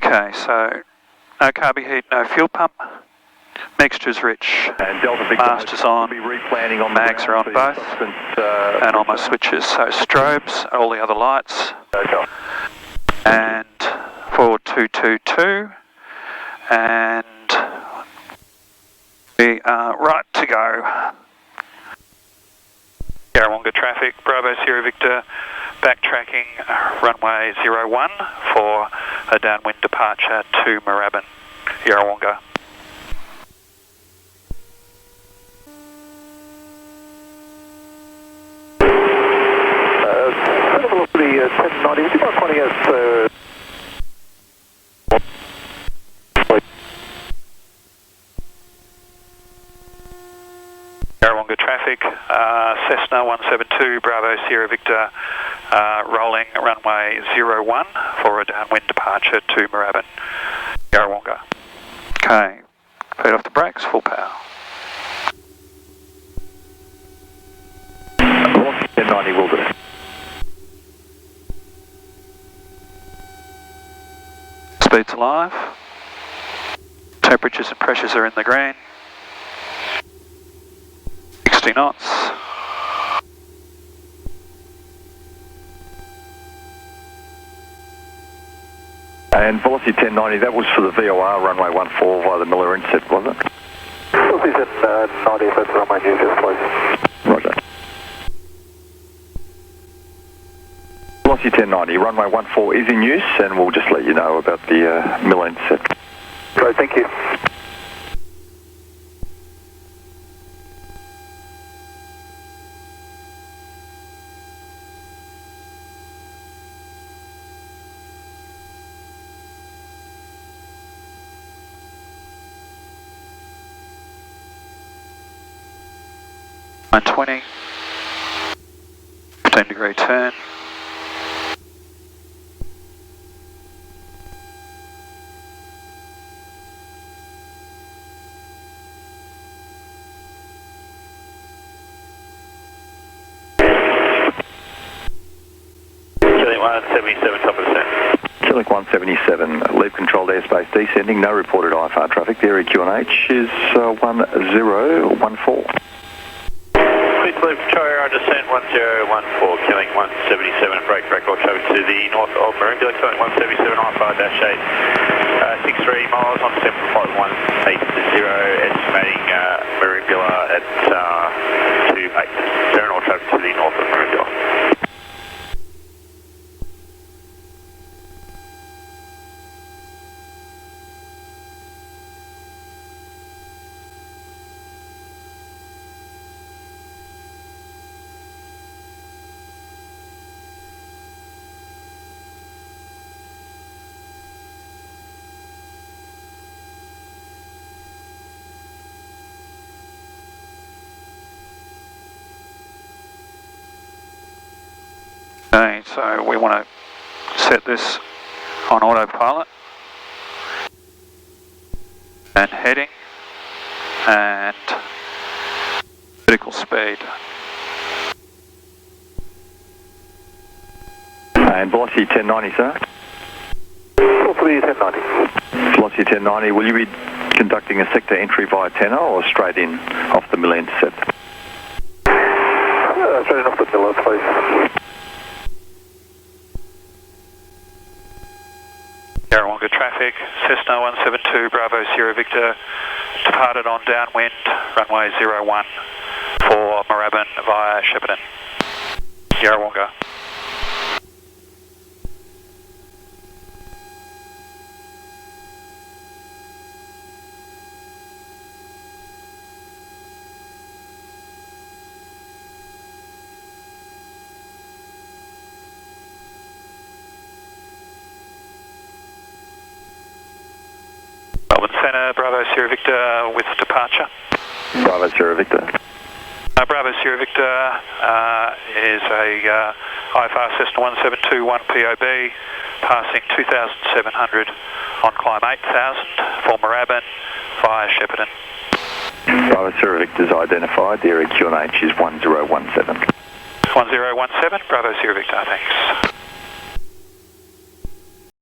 Okay, so no carby heat, no fuel pump. Mixture's rich. And Delta Victor Master's on. Be replanning on Mags are on both. And all my switches. So strobes, all the other lights. Okay. And 4222. And we are right to go. Yarrawonga traffic, Bravo Sierra Victor, backtracking runway 01 for a downwind departure to Moorabbin, Yarrawonga. Velocity 1090, would you mind pointing us Yarrawonga traffic, Cessna 172, Bravo Sierra Victor, rolling runway 01 for a downwind departure to Moorabbin, Yarrawonga. Okay, feet off the brakes, full power. Velocity 1090 will do. Speed's alive. Temperatures and pressures are in the green. 60 knots. And velocity 1090, that was for the VOR runway 14 via the Miller inset, wasn't it? Velocity 1090, that's runway news, please. Roger. Velocity 1090, runway 14 is in use, and we'll just let you know about the Miller inset. Great, thank you. $120, 15-degree turn. Chilling 177, top of the set. Chilling 177, leave controlled airspace descending, no reported IFR traffic. The area QNH is 1014. Please leave control area, descend 1014, killing 177, brake all traffic to the north of Moorabbin, killing 177, IFR-8, 63 miles on descent flight 180, estimating Moorabbin at 28, turn all traffic to the north of Moorabbin. Okay, so we want to set this on autopilot and heading and vertical speed. And velocity 1090, sir? Velocity 1090. Velocity 1090, will you be conducting a sector entry via Tenor or straight in off the Miller intercept? Straight in off the Miller, please. Yarrawonga traffic, Cessna 172, Bravo Sierra Victor, departed on downwind, runway 01 for Moorabbin via Shepparton. Yarrawonga. Melbourne Centre, Bravo Sierra Victor with departure. Bravo Sierra Victor. Bravo Sierra Victor is a IFR Cessna 1721 POB, passing 2,700 on climb 8,000 for Moorabbin via Shepparton. Bravo Sierra Victor is identified. The area QNH is 1017. 1017, Bravo Sierra Victor, thanks.